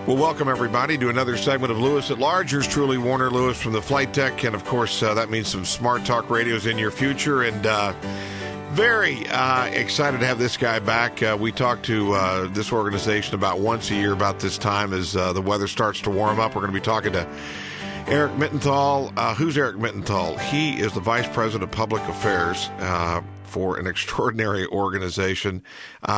Well, welcome everybody to another segment of Lewis at Large. Yours truly, Warner Lewis from the Flight Deck, and of course that means some smart talk radios in your future. And very excited to have this guy back. We talk to this organization about once a year about this time as the weather starts to warm up. We're going to be talking to Eric Mittenthal. Who's Eric Mittenthal? He is the Vice President of Public Affairs for an extraordinary organization.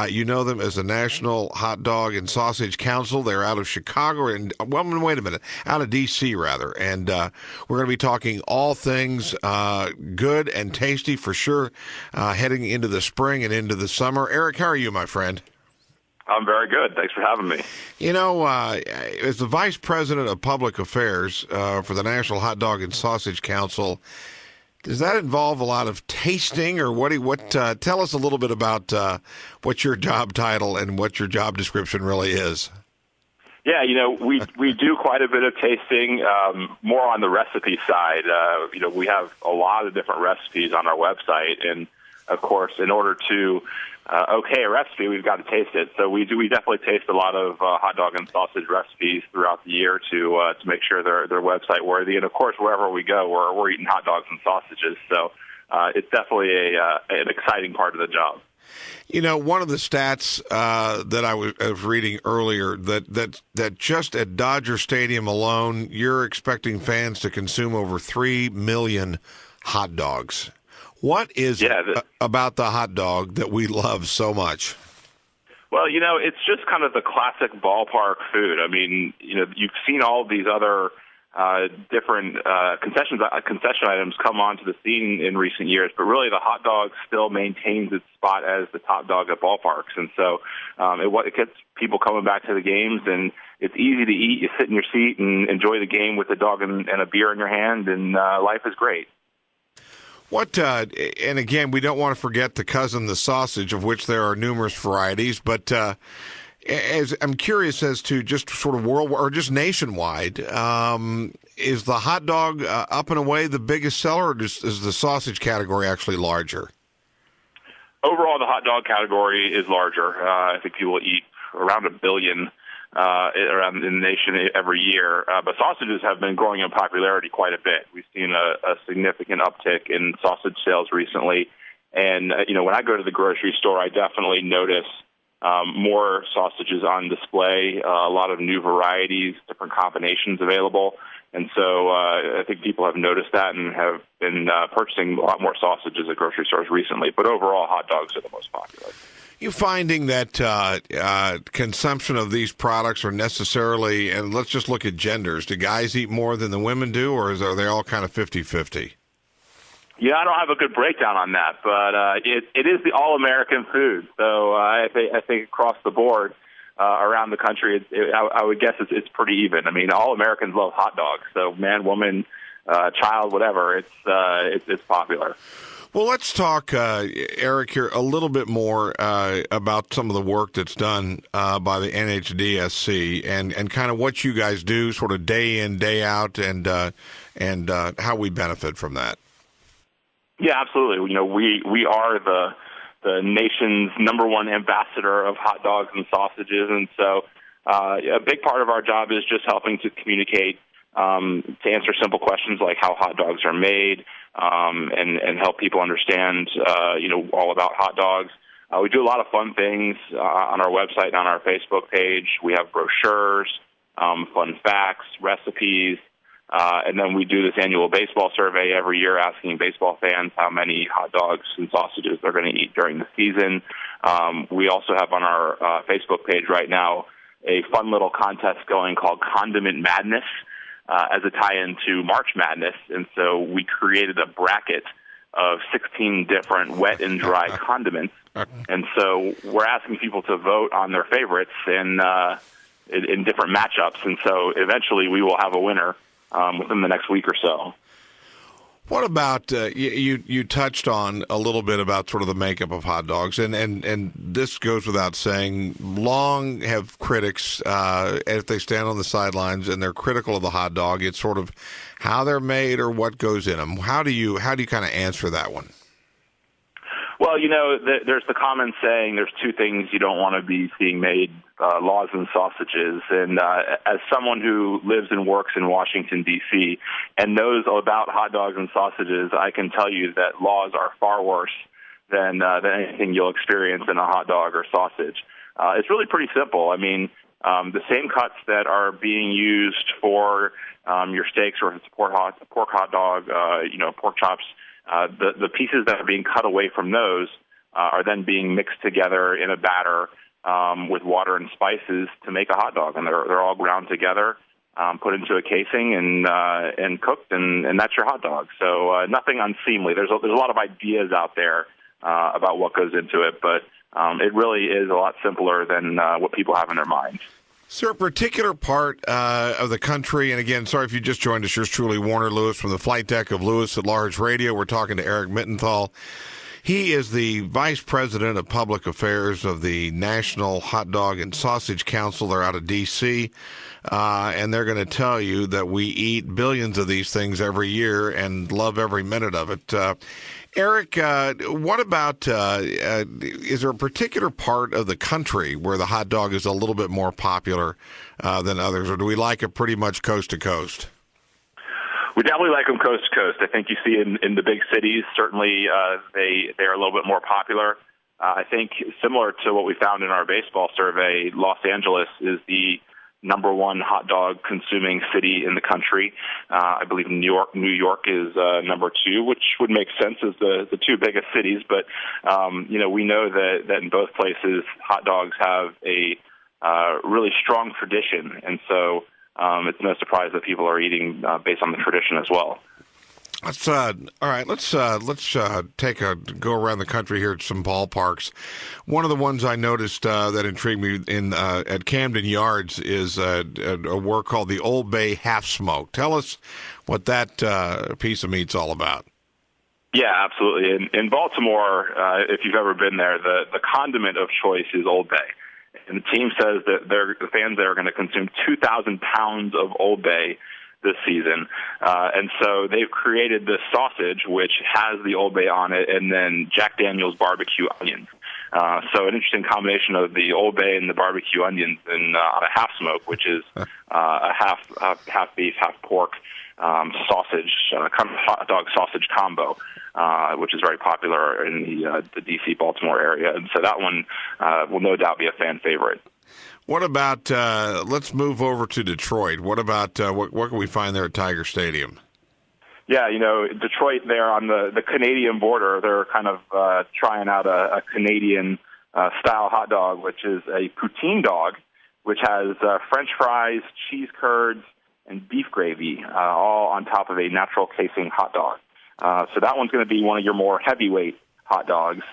You know them as the National Hot Dog and Sausage Council. They're out of Chicago, and well, wait a minute, out of D.C. rather. And we're going to be talking all things good and tasty for sure, heading into the spring and into the summer. Eric, how are you, my friend? I'm very good. Thanks for having me. You know, as the Vice President of Public Affairs for the National Hot Dog and Sausage Council, does that involve a lot of tasting, or tell us a little bit about what your job title and what your job description really is? Yeah, you know, we do quite a bit of tasting, more on the recipe side. We have a lot of different recipes on our website, and of course, in order to okay a recipe, we've got to taste it. So we definitely taste a lot of hot dog and sausage recipes throughout the year to make sure they're website worthy. And of course, wherever we go, we're eating hot dogs and sausages. So it's definitely an exciting part of the job. You know, one of the stats that I was reading earlier that just at Dodger Stadium alone, you're expecting fans to consume over 3 million hot dogs. What is it about the hot dog that we love so much? Well, you know, it's just kind of the classic ballpark food. I mean, you know, you've seen all of these other different concession items come onto the scene in recent years, but really the hot dog still maintains its spot as the top dog at ballparks. And so it gets people coming back to the games, and it's easy to eat. You sit in your seat and enjoy the game with a dog and a beer in your hand, and life is great. What, and again, we don't want to forget the cousin, the sausage, of which there are numerous varieties, but as I'm curious as to just sort of worldwide or just nationwide, is the hot dog up and away the biggest seller, or is the sausage category actually larger? Overall, the hot dog category is larger. I think people eat around 1 billion around the nation every year. But sausages have been growing in popularity quite a bit. We've seen a significant uptick in sausage sales recently. And, when I go to the grocery store, I definitely notice more sausages on display, a lot of new varieties, different combinations available. And so I think people have noticed that and have been purchasing a lot more sausages at grocery stores recently. But overall, hot dogs are the most popular. You finding that consumption of these products are necessarily, and let's just look at genders, do guys eat more than the women do, or are they all kind of 50-50? Yeah, I don't have a good breakdown on that, but it is the all-American food. So I think across the board around the country, I would guess it's pretty even. I mean, all Americans love hot dogs. So man, woman, child, whatever, it's popular. Well, let's talk, Eric, here a little bit more about some of the work that's done by the NHDSC and kind of what you guys do sort of day in, day out, and how we benefit from that. Yeah, absolutely. You know, we are the nation's #1 ambassador of hot dogs and sausages, and so a big part of our job is just helping to communicate, to answer simple questions like how hot dogs are made, and help people understand, all about hot dogs. We do a lot of fun things on our website and on our Facebook page. We have brochures, fun facts, recipes, and then we do this annual baseball survey every year asking baseball fans how many hot dogs and sausages they're going to eat during the season. We also have on our Facebook page right now a fun little contest going called Condiment Madness, as a tie-in to March Madness, and so we created a bracket of 16 different wet and dry condiments, and so we're asking people to vote on their favorites in different matchups, and so eventually we will have a winner within the next week or so. What about, you touched on a little bit about sort of the makeup of hot dogs, and this goes without saying, long have critics, if they stand on the sidelines and they're critical of the hot dog, it's sort of how they're made or what goes in them. How do you kind of answer that one? Well, Well, there's the common saying, there's two things you don't want to be seeing made, laws and sausages. And as someone who lives and works in Washington, D.C., and knows about hot dogs and sausages, I can tell you that laws are far worse than anything you'll experience in a hot dog or sausage. It's really pretty simple. I mean, the same cuts that are being used for your steaks, or if it's a pork hot dog, pork chops, the pieces that are being cut away from those are then being mixed together in a batter with water and spices to make a hot dog, and they're all ground together, put into a casing, and cooked, and that's your hot dog. So nothing unseemly. There's a lot of ideas out there about what goes into it, but it really is a lot simpler than what people have in their minds. Is there a particular part of the country, and again, sorry if you just joined us, yours truly, Warner Lewis, from the flight deck of Lewis at Large Radio. We're talking to Eric Mittenthal. He is the Vice President of Public Affairs of the National Hot Dog and Sausage Council. They're out of D.C., and they're going to tell you that we eat billions of these things every year and love every minute of it. Eric, what about, is there a particular part of the country where the hot dog is a little bit more popular than others, or do we like it pretty much coast to coast? We definitely like them coast to coast. I think you see in the big cities, certainly they are a little bit more popular. I think similar to what we found in our baseball survey, Los Angeles is the number one hot dog consuming city in the country. I believe New York is number two, which would make sense as the two biggest cities. But we know that in both places, hot dogs have a really strong tradition, and so it's no surprise that people are eating based on the tradition as well. Let's all right. Let's take a go around the country here at some ballparks. One of the ones I noticed that intrigued me at Camden Yards is a work called the Old Bay Half Smoke. Tell us what that piece of meat's all about. Yeah, absolutely. In Baltimore, if you've ever been there, the condiment of choice is Old Bay. And the team says that the fans there are going to consume 2,000 pounds of Old Bay this season. And so they've created this sausage, which has the Old Bay on it, and then Jack Daniel's barbecue onions. So an interesting combination of the Old Bay and the barbecue onions on a half smoke, which is a half beef, half pork sausage, hot dog sausage combo, which is very popular in the D.C. Baltimore area. And so that one will no doubt be a fan favorite. What about, let's move over to Detroit. What about, what can we find there at Tiger Stadium? Yeah, Detroit there on the Canadian border, they're kind of trying out a Canadian style hot dog, which is a poutine dog, which has French fries, cheese curds, and beef gravy, all on top of a natural casing hot dog. So that one's going to be one of your more heavyweight hot dogs.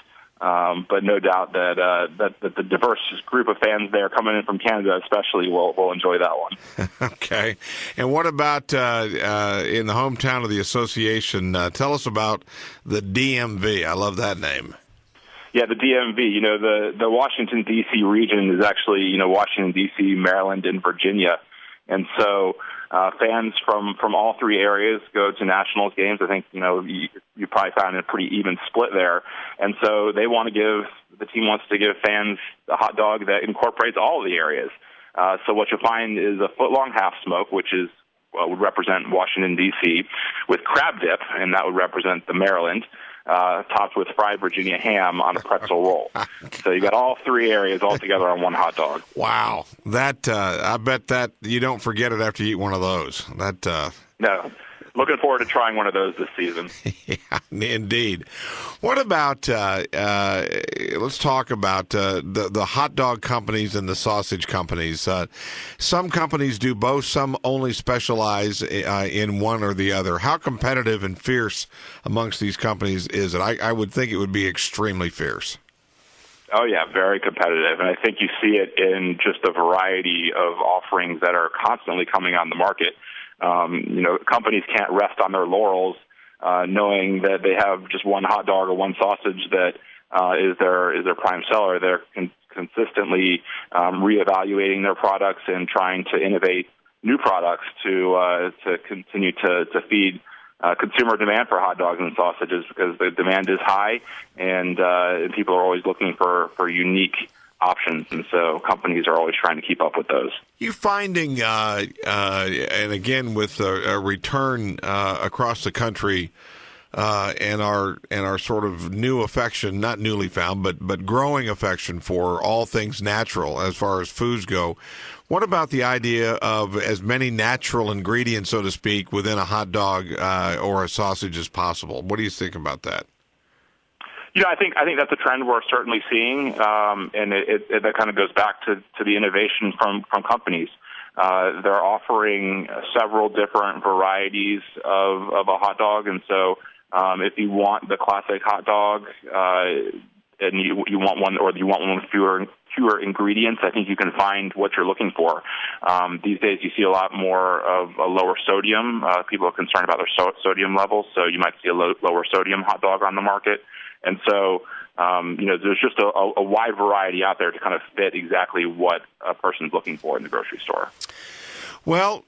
But no doubt that the diverse group of fans there coming in from Canada especially will enjoy that one. Okay. And what about in the hometown of the association? Tell us about the DMV. I love that name. Yeah, the DMV. The Washington, D.C. region is actually, Washington, D.C., Maryland, and Virginia. And so fans from all three areas go to Nationals games. I think, you probably found a pretty even split there. And so the team wants to give fans a hot dog that incorporates all of the areas. So what you'll find is a foot-long half smoke, which would represent Washington, D.C., with crab dip, and that would represent the Maryland, topped with fried Virginia ham on a pretzel roll. So you got all three areas all together on one hot dog. Wow. That I bet that you don't forget it after you eat one of those. No. Looking forward to trying one of those this season. Yeah, indeed. What about, let's talk about the hot dog companies and the sausage companies. Some companies do both. Some only specialize in one or the other. How competitive and fierce amongst these companies is it? I would think it would be extremely fierce. Oh, yeah, very competitive. And I think you see it in just a variety of offerings that are constantly coming on the market. Companies can't rest on their laurels knowing that they have just one hot dog or one sausage that is their prime seller. They're consistently reevaluating their products and trying to innovate new products to continue to feed consumer demand for hot dogs and sausages because the demand is high, and people are always looking for unique options, and so companies are always trying to keep up with those. You finding, and again with a return across the country, and our sort of new affection, not newly found, but growing affection for all things natural as far as foods go. What about the idea of as many natural ingredients, so to speak, within a hot dog or a sausage as possible? What do you think about that? I think that's a trend we're certainly seeing, and that kind of goes back to the innovation from companies. They're offering several different varieties of a hot dog, and so if you want the classic hot dog and you want one, or you want one with fewer ingredients, I think you can find what you're looking for. These days, you see a lot more of a lower sodium. People are concerned about their sodium levels, so you might see a lower sodium hot dog on the market. And so, there's just a wide variety out there to kind of fit exactly what a person's looking for in the grocery store. Well,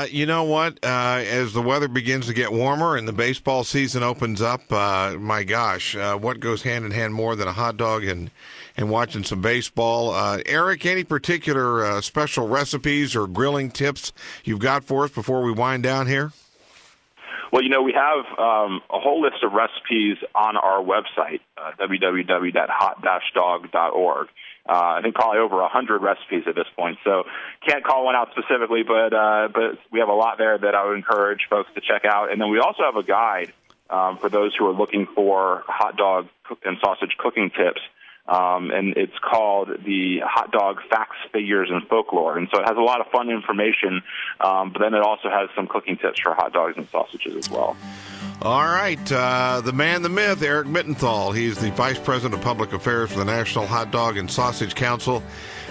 you know what? As the weather begins to get warmer and the baseball season opens up, my gosh, what goes hand in hand more than a hot dog and watching some baseball? Eric, any particular special recipes or grilling tips you've got for us before we wind down here? Well, we have a whole list of recipes on our website, www.hot-dog.org. I think probably over 100 recipes at this point, so can't call one out specifically, but we have a lot there that I would encourage folks to check out. And then we also have a guide for those who are looking for hot dog and sausage cooking tips. And it's called the Hot Dog Facts, Figures, and Folklore. And so it has a lot of fun information, but then it also has some cooking tips for hot dogs and sausages as well. All right. The man, the myth, Eric Mittenthal. He's the Vice President of Public Affairs for the National Hot Dog and Sausage Council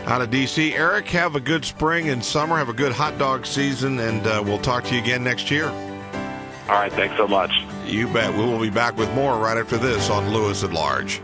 out of D.C. Eric, have a good spring and summer. Have a good hot dog season, and we'll talk to you again next year. All right. Thanks so much. You bet. We will be back with more right after this on Lewis at Large.